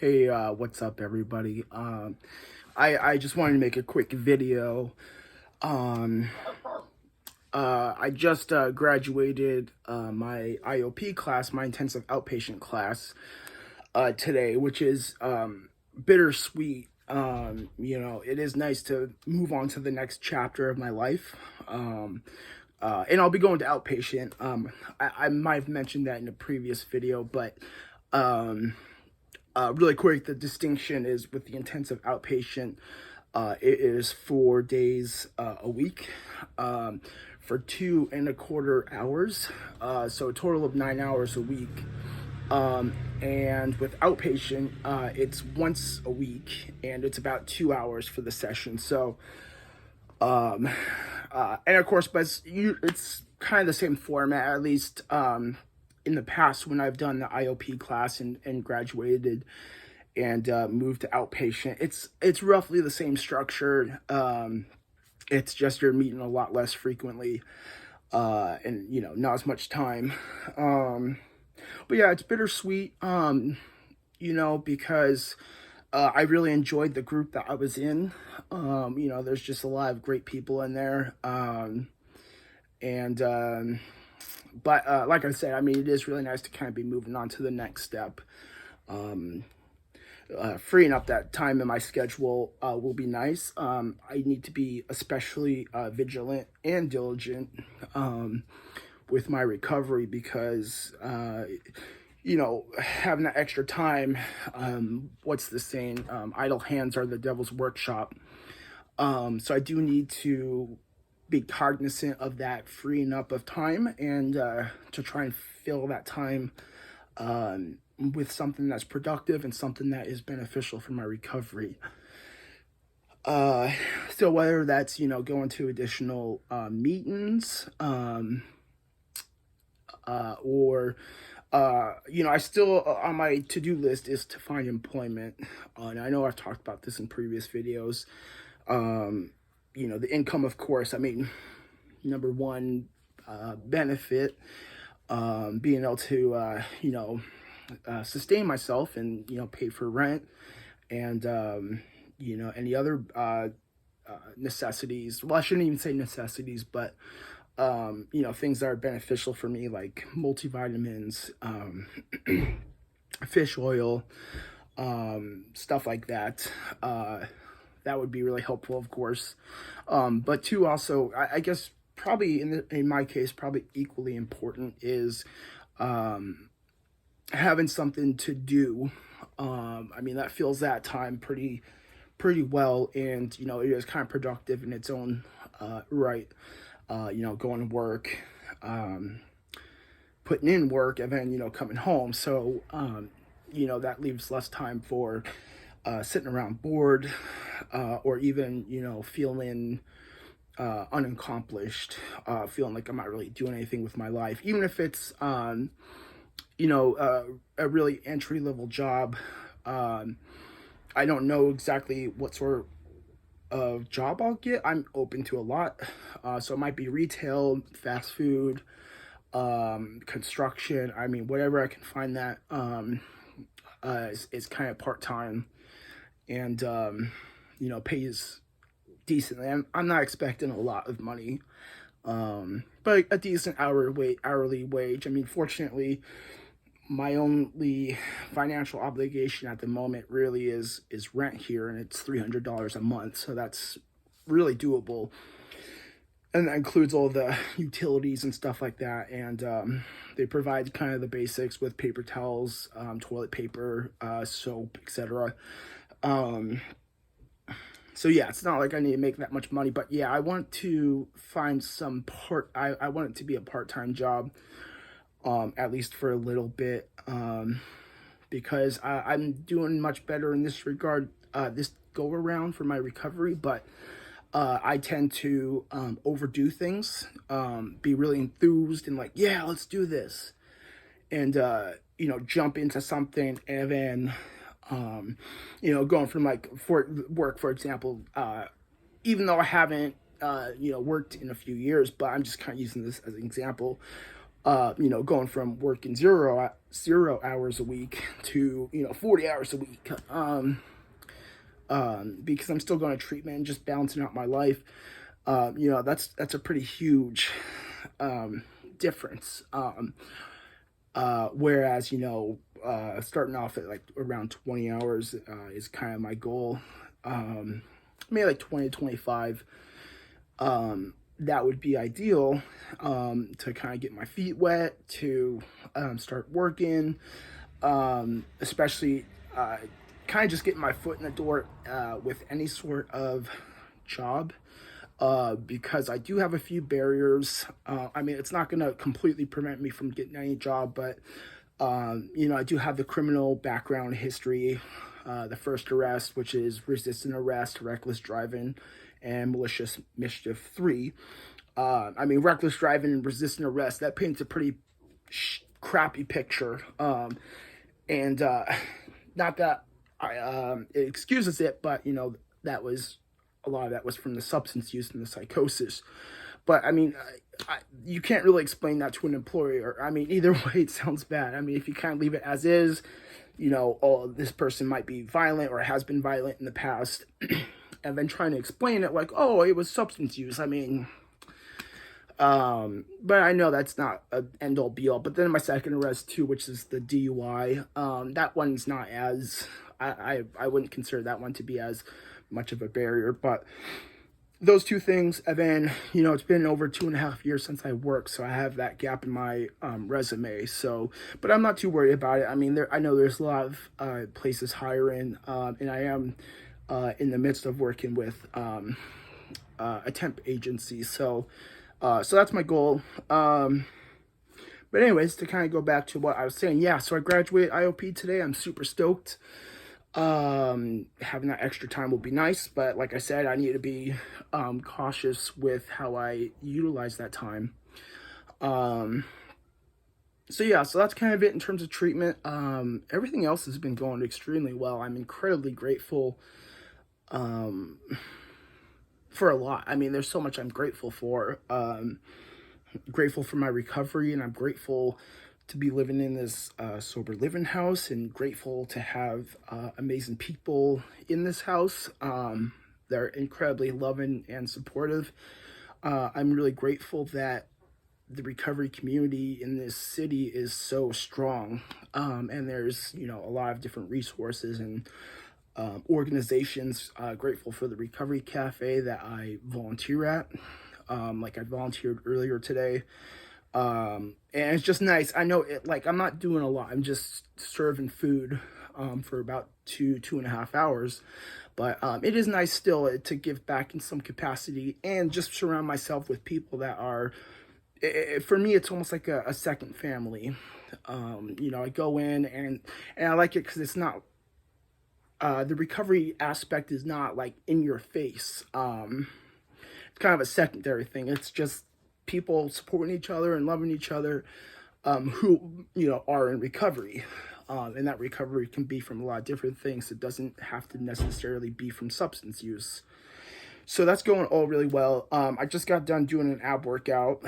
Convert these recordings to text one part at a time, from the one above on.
Hey, what's up, everybody? I just wanted to make a quick video. Um, I just graduated my IOP class, my intensive outpatient class, today, which is bittersweet. It is nice to move on to the next chapter of my life. And I'll be going to outpatient. I might have mentioned that in a previous video, but um, really quick, the distinction is with the intensive outpatient, it is 4 days a week for 2.25 hours, so a total of 9 hours a week. And with outpatient, it's once a week and it's about 2 hours for the session. So, and of course, but it's kind of the same format, at least in the past when I've done the IOP class and graduated and moved to outpatient. It's roughly the same structure. It's just you're meeting a lot less frequently, and not as much time. But yeah, it's bittersweet. Because I really enjoyed the group that I was in. There's just a lot of great people in there. And But like I said, I mean, it is really nice to kind of be moving on to the next step. Freeing up that time in my schedule will be nice. I need to be especially vigilant and diligent with my recovery because, having that extra time, what's the saying? Idle hands are the devil's workshop. So I do need to be cognizant of that freeing up of time and to try and fill that time with something that's productive and something that is beneficial for my recovery. So whether that's, going to additional meetings or I still on my to-do list is to find employment. And I know I've talked about this in previous videos. The income, of course, I mean, number one benefit, being able to, sustain myself and, pay for rent and, any other necessities. Well, I shouldn't even say necessities, but, things that are beneficial for me, like multivitamins, fish oil, stuff like that. That would be really helpful, of course. But two, also, I guess probably in my case, probably equally important is having something to do. I mean, that fills that time pretty well, and it is kind of productive in its own right. Going to work, putting in work, and then coming home. So that leaves less time for sitting around bored, or even feeling unaccomplished, feeling like I'm not really doing anything with my life, even if it's a really entry-level job. I don't know exactly what sort of job I'll get. I'm open to a lot, so it might be retail, fast food, construction. I mean, whatever I can find that is kind of part-time and pays decently. I'm not expecting a lot of money, but a decent hourly wage. I mean, fortunately, my only financial obligation at the moment really is rent here, and it's $300 a month, so that's really doable. And that includes all the utilities and stuff like that. And they provide kind of the basics with paper towels, toilet paper, soap, etc. So yeah, it's not like I need to make that much money, but yeah, I want to find I want it to be a part-time job, at least for a little bit, because I'm doing much better in this regard, this go around for my recovery, but I tend to overdo things, be really enthused and like, yeah, let's do this, and jump into something, and then going from like for work, for example, even though I haven't worked in a few years, but I'm just kind of using this as an example. going from working zero hours a week to 40 hours a week, because I'm still going to treatment and just balancing out my life. That's a pretty huge difference. Whereas starting off at like around 20 hours is kind of my goal. Maybe like 20 to 25. That would be ideal, to kind of get my feet wet, to start working, especially kind of just getting my foot in the door with any sort of job, because I do have a few barriers. I mean, it's not going to completely prevent me from getting any job, but I do have the criminal background history, the first arrest, which is resistant arrest, reckless driving, and malicious mischief 3. I mean, reckless driving and resistant arrest, that paints a pretty crappy picture. And not that it excuses it, but, that was, a lot of that was from the substance use and the psychosis. But, I mean, you can't really explain that to an employer. I mean, either way, it sounds bad. I mean, if you kind of leave it as is, oh, this person might be violent or has been violent in the past, and then trying to explain it like, oh, it was substance use. I mean, but I know that's not an end-all be-all. But then my second arrest too, which is the DUI, that one's not as, I wouldn't consider that one to be as much of a barrier. But those two things, and then, it's been over 2.5 years since I worked, so I have that gap in my resume. So, but I'm not too worried about it. I mean, I know there's a lot of places hiring, and I am in the midst of working with a temp agency. So that's my goal. But anyways, to kind of go back to what I was saying, yeah, so I graduated IOP today. I'm super stoked. Having that extra time will be nice, but like I said, I need to be cautious with how I utilize that time. So yeah, so that's kind of it in terms of treatment. Everything else has been going extremely well. I'm incredibly grateful for a lot. I mean, there's so much I'm grateful for. Grateful for my recovery, and I'm grateful to be living in this sober living house, and grateful to have amazing people in this house. They're incredibly loving and supportive. I'm really grateful that the recovery community in this city is so strong, and there's a lot of different resources and organizations. Grateful for the recovery cafe that I volunteer at. Like I volunteered earlier today. And it's just nice. I know it, like, I'm not doing a lot. I'm just serving food, for about 2.5 hours. But, it is nice still to give back in some capacity and just surround myself with people that are, for me, it's almost like a second family. I go in and I like it because it's not, the recovery aspect is not like in your face. It's kind of a secondary thing. It's just people supporting each other and loving each other, who are in recovery, and that recovery can be from a lot of different things. It doesn't have to necessarily be from substance use. So that's going all really well. I just got done doing an ab workout.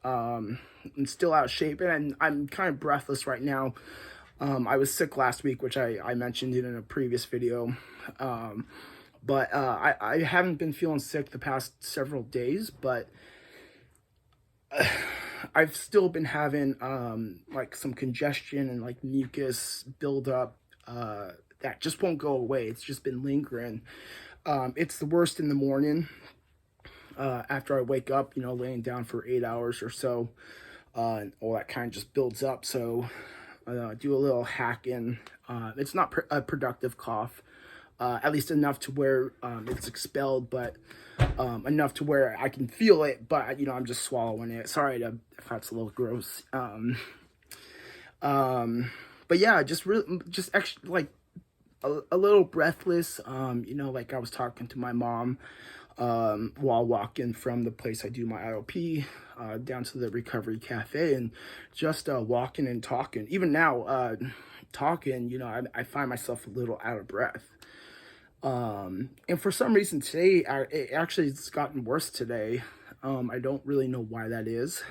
I'm still out of shape, and I'm kind of breathless right now. I was sick last week, which I mentioned in a previous video. But I haven't been feeling sick the past several days, but I've still been having like some congestion and like mucus buildup that just won't go away. It's just been lingering. It's the worst in the morning, after I wake up, laying down for 8 hours or so, and all that kind of just builds up. So do a little hacking. It's not a productive cough. At least enough to where it's expelled, but enough to where I can feel it, but I'm just swallowing it. Sorry if that's a little gross. But yeah, just actually like a little breathless. Like I was talking to my mom while walking from the place I do my IOP down to the recovery cafe, and just walking and talking. Even now, talking, I find myself a little out of breath. And for some reason today, it's gotten worse today. I don't really know why that is.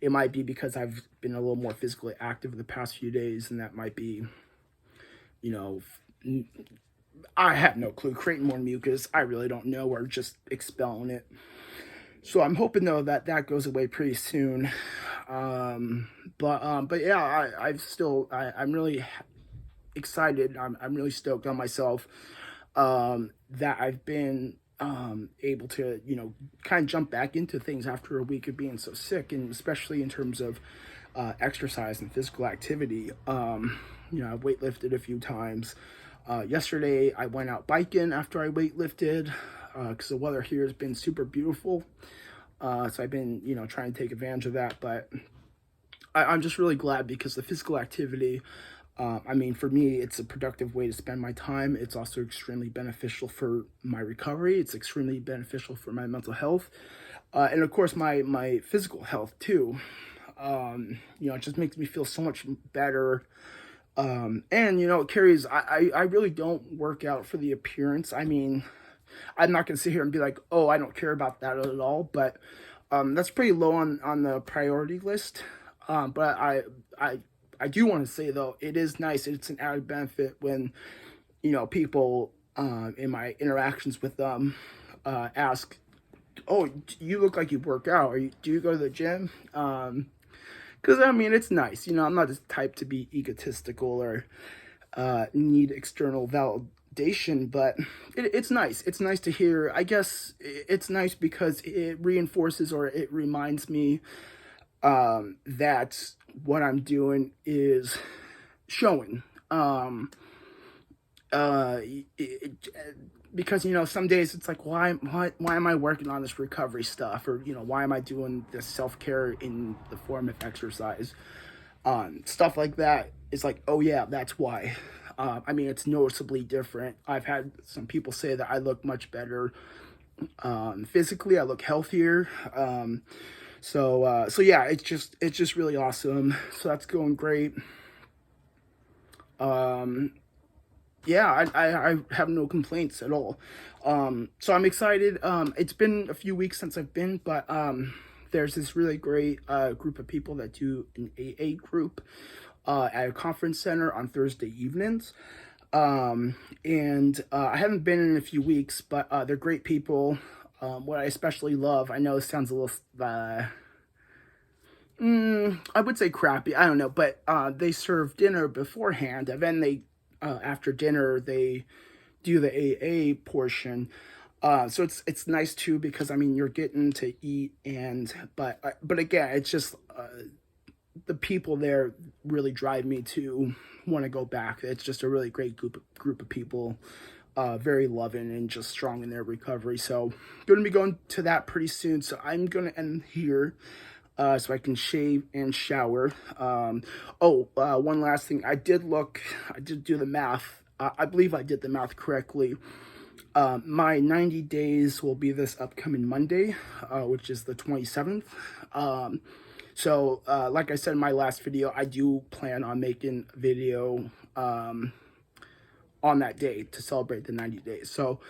It might be because I've been a little more physically active the past few days, and that might be, you know, I have no clue, creating more mucus. I really don't know, or just expelling it. So I'm hoping though that that goes away pretty soon. But yeah, I'm really excited. I'm really stoked on myself. That I've been able to, kind of jump back into things after a week of being so sick, and especially in terms of exercise and physical activity. I've weightlifted a few times. Yesterday, I went out biking after I weightlifted because the weather here has been super beautiful. So I've been, trying to take advantage of that. But I'm just really glad because the physical activity, for me, it's a productive way to spend my time. It's also extremely beneficial for my recovery. It's extremely beneficial for my mental health. And of course, my physical health too. It just makes me feel so much better. And it carries, I really don't work out for the appearance. I'm not going to sit here and be like, oh, I don't care about that at all. But that's pretty low on the priority list. But I do want to say, though, it is nice. It's an added benefit when, people in my interactions with them ask, oh, you look like you work out. Do you go to the gym? Because, it's nice. I'm not the type to be egotistical or need external validation, but it's nice. It's nice to hear. I guess it's nice because it reinforces, or it reminds me that what I'm doing is showing. Because some days it's like, why am I working on this recovery stuff, or why am I doing this self-care in the form of exercise, stuff like that. It's like, oh yeah, that's why. It's noticeably different. I've had some people say that I look much better physically. I look healthier. So yeah, it's just really awesome. So that's going great. Yeah, I have no complaints at all. So I'm excited. It's been a few weeks since I've been, but there's this really great group of people that do an AA group at a conference center on Thursday evenings. And I haven't been in a few weeks, but they're great people. What I especially love, I know it sounds a little, I would say crappy, I don't know, but they serve dinner beforehand, and then after dinner, they do the AA portion. So it's nice too, because you're getting to eat, but again, it's just the people there really drive me to want to go back. It's just a really great group of people, very loving and just strong in their recovery. So going to be going to that pretty soon. So I'm going to end here. So I can shave and shower. One last thing. I did do the math. I believe I did the math correctly. My 90 days will be this upcoming Monday, which is the 27th. So like I said in my last video, I do plan on making a video on that day to celebrate the 90 days. So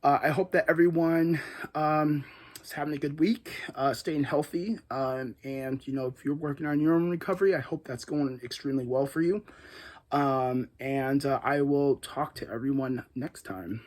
I hope that everyone is having a good week, staying healthy, and if you're working on your own recovery, I hope that's going extremely well for you. And I will talk to everyone next time.